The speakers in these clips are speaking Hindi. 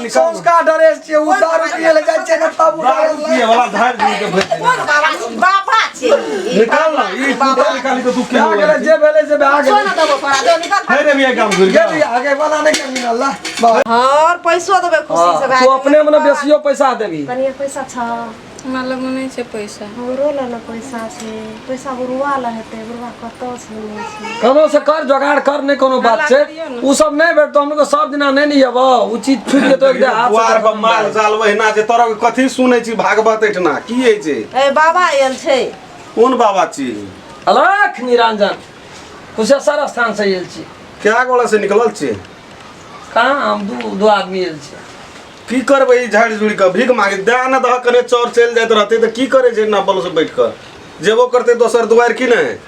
निकाल संस्कार ड्रेस छे उतार के ले जाय छे न तब ये वाला धार दी के भेज दे बाबा छे निकाल ना ये बाबा निकाली तो तू क्या आगे जे भेले से आगे सोना देबो तोरा दे निकाल फेरे भी काम कर ये भी आगे वाला नहीं करनी अल्लाह हां पैसो देबे खुशी से भाई तू अपने मने बेसियो पैसा देबी कनिया पैसा छ मालूम नहीं छे पैसा हमरो ल न पैसा छे पैसा गुरुआ ल हेते गुरुआ कतो छे नहीं छे कनो से कर जुगाड़ कर नहीं कोनो बात छे उ सब नहीं भेट तो हम लोग सब दिना नहीं नहीं हबो उ चीज छूट के तो एक हाथ द्वार पर माल जाल वहिना जे तोरा कथि सुनै छी भागवत एठना की है जे ए बाबा आयल छे कोन बाबा छी अलख निरंजन कुशेश्वर स्थान से आयल छी क्या गोला से निकलल छी कहां हम दो आदमी आयल छी की करबै ई झाड़ झुड़ी के भीख मांगे दाना दह कने चोर चल जात रहते त की करे छै ना बल से बैठ कर जेबो करते दोसर दुआर की नहीं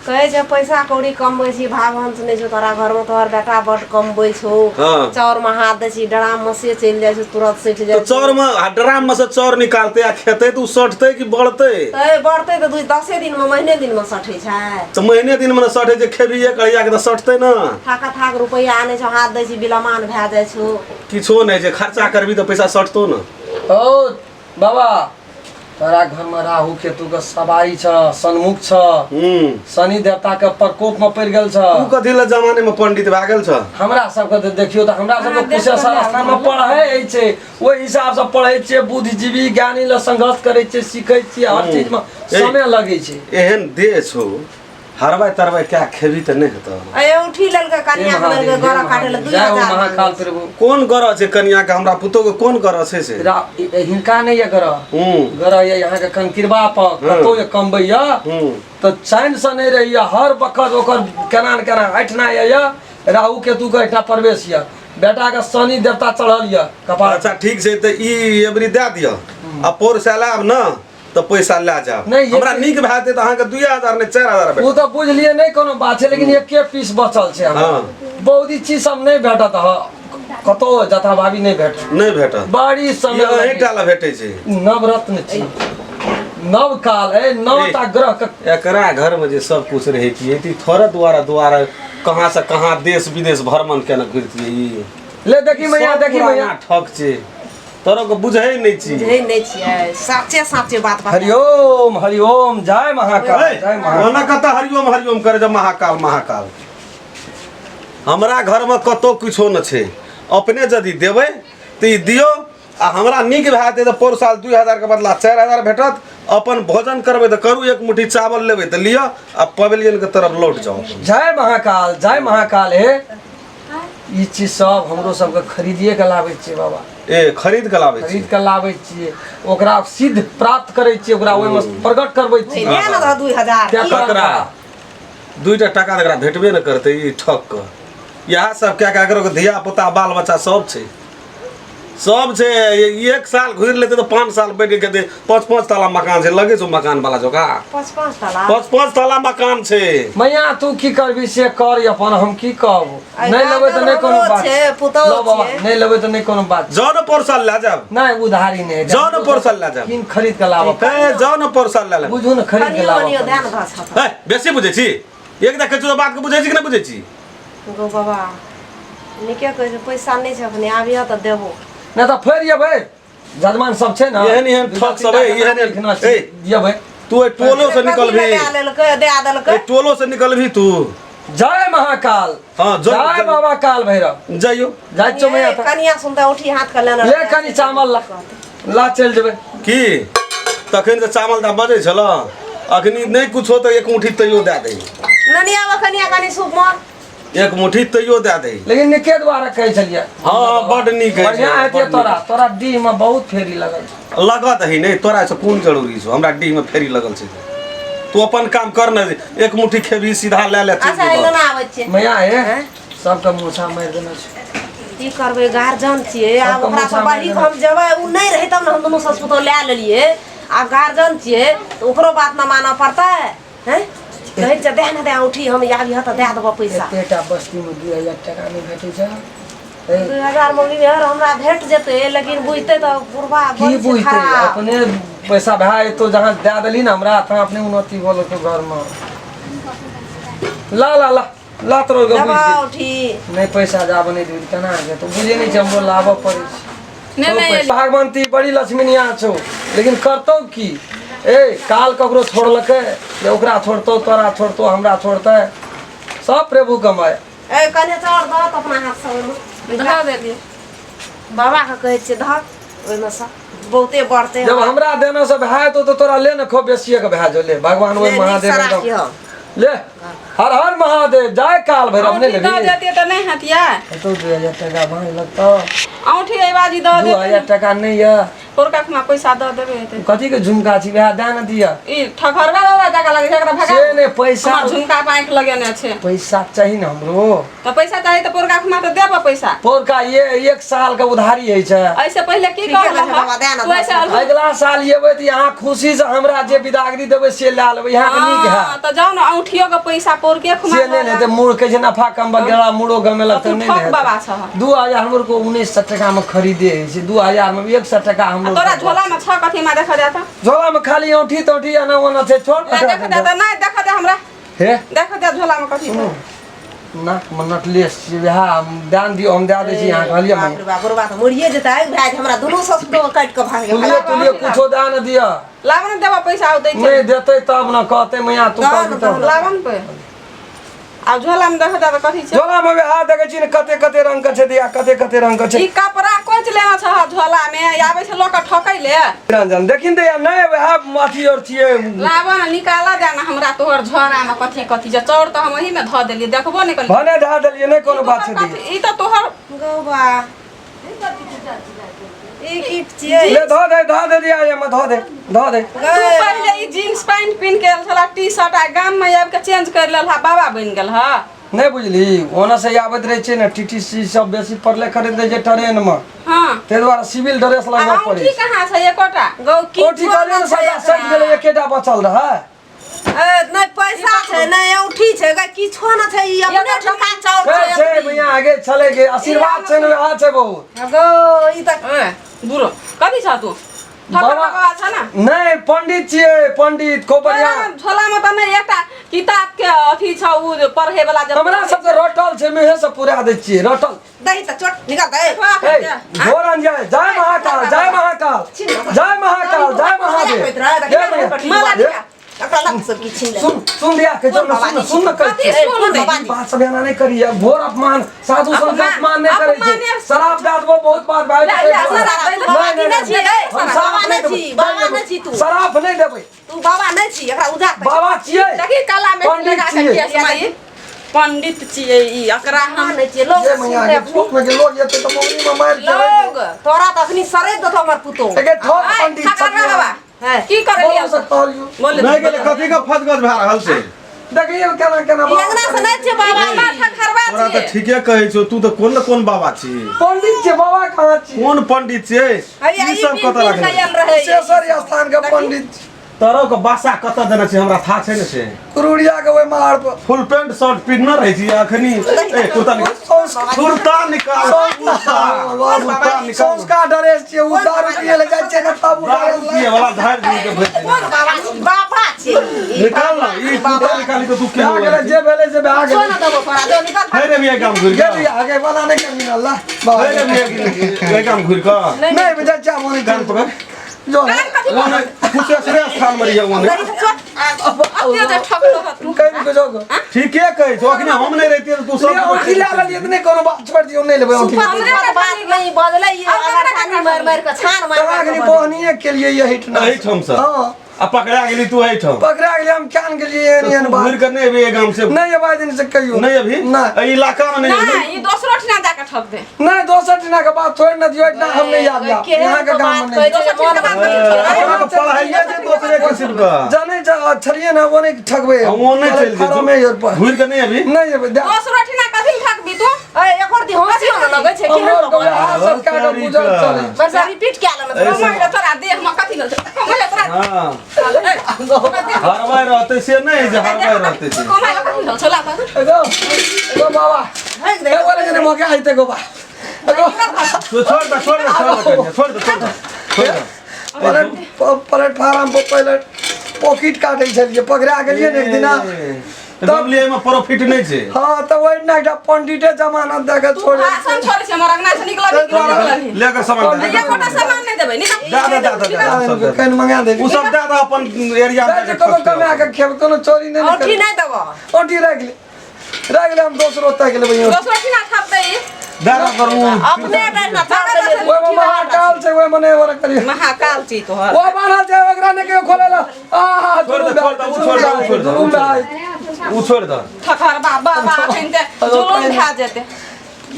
कहे जे पैसा कौड़ी कमबै छी भागवंश नै छौ तोरा घर में तोहर बेटा बड कमबै छौ हाँ। चौर में हाथ दे छी डराम में से चल जाय छै तुरंत सेठ जाय तो चोर में ड्राम में से चोर निकालते आ खेते तो सटते कि बढ़ते ए बढ़ते तो 10 दिन में महीने दिन में सठे छै तो महीने दिन में सटे जे खेबी एक कड़िया के तो सटते ना थाका थाक रुपया आने छौ हाथ दे छी बिलमान भै जाय छौ किछो नहीं जे खर्चा करबी तो पैसा सटतो ना ओ बाबा तोरा घर में राहु केतु के सवारी छ सन्मुख छ शनि देवता के प्रकोप में पड़ गेल छ तू कथि ल जमाने में पंडित भ गेल छ हमरा सब के देखियो त हमरा सब के कुशेश्वर स्थान में पढ़ै छै ओइ हिसाब से पढ़ै छै बुद्धिजीवी ज्ञानी ल संघर्ष करै छै सीखै छी हर चीज में समय लगै छै एहन देह छौ हरबै तरबै क्या खेबी त नहीं हेतो ए उठी लेल के कन्या के गरा काटे ल 2000 महाकाल प्रभु कौन गरह छै कन्या के हमरा पुतो के कौन गरह छै से हिनका नहीं है गरह ये यहाँ के कंकिरबा पर कतो ये कमबैया तो चैन से नहीं रही हर वक्त ओकर केना न केना हटना ये राहु केतु के एकटा प्रवेश ये बेटा के शनि देवता चढ़ल ये कपाल अच्छा ठीक छै त ई एबरी दे दियो आ पोर सालाब न तो पैसा ले जाब हमरा नीक भाते त अहाँ के 2000 ने 4000 वो तो बुझलिए नहीं कोनो बात है लेकिन एके पीस बचल छै हमरा बहुत ही चीज सब नहीं भेटत ह कतो जथा भाभी नहीं भेटत बड़ी समय एटा ला भेटै छै नवरत्न छी नव काल है नवटा ग्रह एकरा घर में जे सब कुछ रहे की एती थोड़ा द्वारा कहां से कहां देश विदेश भ्रमण केना करतिए ई ले देखी मैया ठक छै तोरा को बुझै नहीं छी साचे बात हरिओम जय महाकाल ओना कता हरिओम करे जब महाकाल हमरा घर में कतो कुछो न छै अपने जदी देबै त ई दियो आ हमरा नीक भाते त पर साल 2000 के बदला 4000 भेटत अपन भोजन करबै त करू एक मुट्ठी चावल लेबै त लियो आ पवेलियन के तरफ लौट जाओ जय महाकाल हे ई चीज सब हमरो सब के खरीदिए के लाबै छियै बाबा खरीद के लाबै छियै ओकरा सिद्ध प्राप्त करै छियै ओकरा ओइ में प्रकट करबै छियै दे न 2000 ककरा 2 टका एकरा भेटबे न करतै ई ठक क यह सब क्या करो के धिया पुता बाल बच्चा सब छे एक साल घुर लेते तो 5 साल बैठ के दे 5 ताला मकान छे लगे छो मकान वाला जोका 5 ताला मकान छे मैया तू की करबी से कर अपन हम की कहब नहीं लेबै त नहीं कोनो बात छे पुतो बाबा नहीं लेबै त नहीं कोनो बात जाओ न परसाल ले जाब नहीं उधारी नहीं जाओ न परसाल ले जाब किन खरीद के लाब जाओ न परसाल ले बुझू न खरीद के लाब बेसी बुझै छी एक दा कछु बात के बुझै छी कि नहीं बुझै छी गो बाबा निके कह पैसा नहीं छै अपने आबिया त देबो ना तो फेर ये भाई जजमान सब छे ना एहन ठक सब ए ये भाई तू टोलो से निकल भी दे टोलो से निकल भी तू जय महाकाल हां जय बाबा काल भैरव जाइयो जाय छो मैया कनिया सुनता उठी हाथ कर लेना ले कनी चावल ला चल जेबे की तखन से चावल दा बजे छल अखनी नहीं कुछ हो तो एक मुट्ठी तैयो दे दे ननी आवा कनिया कनी सूप मार एक मुट्ठी तैयो दे दे लेकिन निके द्वारा कह चलिए हां बड नीक है बढ़िया है तोरा डी में बहुत फेरी लगत है नहीं तोरा से कोन जरूरी छो हमरा डी में फेरी लगल छै तू अपन काम कर न एक मुट्ठी खेबी सीधा ले अच्छा एलो ना आवे छै मैया है सब के मूछा मार देना छै की करबे गार्जियन छिए आ ओकरा से बाही हम जेबै उ नहीं रहे तब हम दोनों ससुतो ले लेलिए आ गार्जियन छिए तो ओकरो बात ना मानना पड़ता है कहे छ दे न दे उठी हम आबी ह त दे देबो पैसा एटा बस्ती में 2000 टका नहीं भेटै छै 2000 मंगी यार हमरा भेट जेते लेकिन बुझते त पुरवा की बुझते अपने पैसा भाई तो जहां दे देली ना हमरा त अपने उन्नति बोलो तो घर में ला तरो उठी नहीं पैसा जाब नहीं दी केना के तो बुझे नहीं हमरो लाभ पड़े नहीं नहीं भागवंती बड़ी लक्ष्मीनिया छो लेकिन करतो की ए काल ककरो छोड़लकै जे ओकरा छोड़तो तोरा छोड़तो हमरा छोड़तै सब प्रभु कमाया ए कने चढ़ दहत अपना हाथ से धरा दे दिए बाबा के कहै छियै धर ओइमे से बहुते बढ़ते जब हमरा देना से भए तो तोरा ले न खो बेसिए के भए जो ले भगवान ओइ महादेव एकदम ले हर हर महादेव जय काल भैरव ने औंठी दे लगी देती तो नहीं हतिया तो 2000 टका भाई लगता औंठी ए बाजी दे दे 2000 टका नहीं है पोरका खुमा पैसा दे देबे हेते कथी के झुमका छी वह दे न दिया ई ठखरवा बाबा जाका लगे एकरा भगा से ने पैसा हमर झुमका पाइक लगेने छे पैसा चाहिए न हमरो तो पैसा चाहिए तो पोरका खुमा तो देबो पैसा पोरका ये 1 साल का उधारी है छै ऐसे पहले की ठीक है, कहला बाबा, दे ना, तू ऐसे अगला साल येबै त यहाँ खुशी से हमरा जे बिदागरी देबै से ला लेबै यहाँ के नीक है तो जाओ ना औंठियो के पैसा पोरके खुमा से नहीं लेते मुड़ के जे नफा कम बगेरा मुड़ो गमे लगते तू नहीं ठक बाबा छ 2000 हमर को 1900 टका में खरीदे छै 2000 में 100 टका हमरो तोरा झोला में छ कथी में देखा जाता झोला में खाली औंठी तौठी आना ओना छै छोड़ देख दे तो नहीं देख दे हमरा हे देख दे झोला में कथी सुनो ना मनट लेस छी वहा दान दियो हम दे दे छी यहाँ कहलिए बाप रे बाप रे बाप मुड़िए जेता भाई हमरा दुनू ससुरो काट के भाग तुलिए तुलिए कुछो दान दिया लावन देबा पैसा आउ दै छै नहीं देते तब न कहते मैया तू कहबी तब लावन पे आ झोला में देख दे तो कथी छै झोला में हाथ देखे छी न कते कते रंग के छै दिया कते कते रंग के छै ई कपड़ा कोच लेना छ झोला में आबै छै लोक ठकै ले रंजन देखिन दे नहीं वह माथी और छिए लावन निकाला जाना हमरा तोहर झोरा में कथी कथी जे चौर तो हम वही में ध देलिए देखबो नहीं करिए भने धा देलिए नहीं कोनो बात छै दी ई तो तोहर गौबा एक ईट छियै ले धो दे दिया ये मैं धो दे तू पहले ई जींस पैंट पिन के छला टी शर्ट आ गाम में आब के चेंज कर लेल हा बाबा बन गेल हा नहीं बुझली ओना से आबत रहे छै न टीटीसी सब बेसी पढ़ले खरीदे जे ट्रेन में हां ते द्वारा सिविल ड्रेस लगवा पड़े ठीक कहां छै एकोटा गौ की कोठी काले सजा सज गेले एकेटा बचल रहा नहीं पैसा छै नहीं औठी छै गा किछो न छै ई अपने ठका चाउर छै छै भैया आगे चले गे आशीर्वाद छै न आ छै बहुत गौ ई त बुरो कथी छ तू बाबा- ठका छ ना नहीं पंडित छिए पंडित को बढ़िया झोला में त नहीं एकटा किताब के अथी छ उ पढ़े वाला जब हमरा सब के रोटल छै मेहे सब पूरा दै छिए रोटल दही त चोट निकाल दे घोरन जय महाकाल जय महाकाल जय महाकाल जय महादेव माला दिया एकरा लग सब की छीन ले सुन दिया के जो सुन न कर कथी सुन दे बात सब ना नहीं करिए घोर अपमान साधु संत अपमान नहीं करे छै शराब दाद वो बहुत बात भाई बाबा नहीं छी बाबा नहीं छी तू शराब नहीं देबै तू बाबा नहीं छी एकरा उधार बाबा छिए देखी काला में पंडित लगा के छियै। केस में पंडित छियै ई एकरा हम नहीं छी लोग ये मैया के ठोक में के लोग येते तो मौनी में मार लोग तोरा त अखनी सरे दतो हमर पुतो के ठोक पंडित ठका बाबा है की करे लिया बोल सकता हूं बोल नहीं गेले कथी का फसगस भए रहल छै देखिए केना केना अंगना से नहीं छी बाबा माथा खरबा तोरा छियै तऽ ठीके कहै छौ तू तऽ कोन न कोन बाबा छी पंडित छै बाबा कहाँ छी कोन पंडित छियै अरे ई सब कतऽ रखले रहे शेषर स्थान के पंडित तोरो के बासा कतऽ देने छै हमरा था छै ने से कुरुड़िया के ओइ मार पर फुल पैंट शर्ट पिन्हने रहै छी अखनी ए कुर्ता निकाल कुर्ता निकाल कुर्ता निकाल संस्कार ड्रेस छै उ दारू पिए ले जाय छै न तब दारू पिए वाला धार दिन के भेज कोन बाबा छी बाबा छी निकाल ना ई कुर्ता निकाली तो तू के क्या करे जे भेले से भाग सोना दबो तोरा दो निकाल है रे मिया काम घुर ये भी आगे वाला नहीं करनी अल्लाह बाबा है रे मिया काम घुर का नहीं बेटा चा मोनी कान पकड़ जो ओने कुछ असरे स्थान में रहिए ओने अब जे ठकलो ह तू कहीं को जोगो ठीके कहै छौ अखनी हम नहीं रहती तो तू ये सब उठी ला ले इतने कोनो बात छोड़ दियो नहीं लेबे उठी बात नहीं बदले ये अगर खानी मार मार के छान मार तरागनी बहनिए के लिए ये हिट ना एही ठम से हां आ पकड़ा गेली तू एही ठम पकड़ा गेले हम कान के लिए एनियन घुर बात कर नहीं अभी ये गांव से नहीं ये बात दिन से कहियो नहीं अभी ना ई इलाका में नहीं नहीं अभी ई दोसरो ठिना जाके ठक दे नहीं दोसर दिना के बात थोड़ी ना दियो इतना हम नहीं याद यहाँ के गांव में नहीं दोसर ठिना के बात हमरा तो पढ़ाइए जे दूसरे किस्म का जाने छलिए ना वो नहीं ठगबे वो नहीं चल फार्म में यार पर घुर कर नहीं अभी नहीं ये दोसरो ठिना कथि ठकबी तू ए एकोर दी हंसियो न लगे छै हम लोग सब का का गुजर चले बस रिपीट क्या लेना कमाई तोरा देह में कथि ल कमाई तोरा हां हर बार रहते से नहीं जे हर बार रहते से कमाई कथि ल छोला त एगो बाबा ए वाले जने मौके आइते गो बा तो छोड़ दे प्लेटफार्म पर पहले पॉकेट काटे छलिए पकड़ा गेलिए ने एक दिना गमले में प्रॉफिट नहीं छे। हाँ तो वही ना एकटा पंडिते जमानत दे के छोड़ भाषण छोड़े छै हमर अंगना से निकल लेकर सामान ये कोटा सामान नहीं देबै निकल दे कहीं मंगा दे उ सब दे दे अपन एरिया में कोनो कमा के खेब कोनो चोरी नहीं औठी नहीं देबो ओटी रख ले हम दोसरो तक ले भैया दोसरो किना खाते दे दे करू अपने टाइम ना छाप दे वो महाकाल से वो मने वो करी महाकाल छी तोहर वो बाहर से ओकरा ने के खोलेला आ छोड़ दे, छोड़ दे। उ छोड़ दे ठखर बाबा बाबा जुलूम खा जेते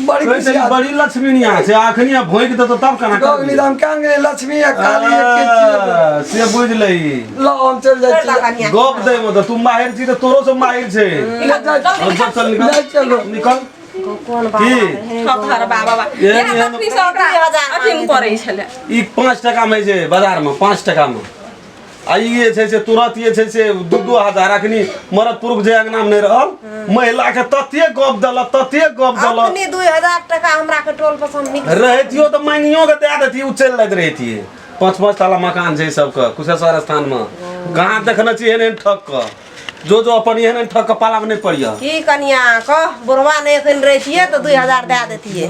बड़ी कैसे खुशी बड़ी लक्ष्मी नहीं छै आखनी भोंक दे तो तब कना गोगनी दाम कांगे लक्ष्मी या काली एक के से बुझ लई लो हम चल जाए गोप दे मत तुम माहिर छी तो तोरो से माहिर छे अब चल निकल निकल कोन बाबा की? है ठखर बाबा ये ये हम- तकनी से ओकरा अथी में पड़ै छले ई 5 टका में छै बाजार में 5 टका में आ ई जे छै से तुरंत ये छै से 2-2 हजार अखनी मरद पुरुष जे अंगना में नहीं रहल महिला के तते गप दल अपने 2000 टका हमरा के टोल पर हम निकल रहतियो तो मानियो के दे देती उ चल लैत रहतिए 5-5 ताला मकान छै सबके कुशेश्वर स्थान में कहाँ देखने छी एहन ठक के जो अपन एहन ठक के पाला में नहीं पड़िया की कनिया कह बुढ़वा ने एखन रहितिए तो 2000 दे देतिए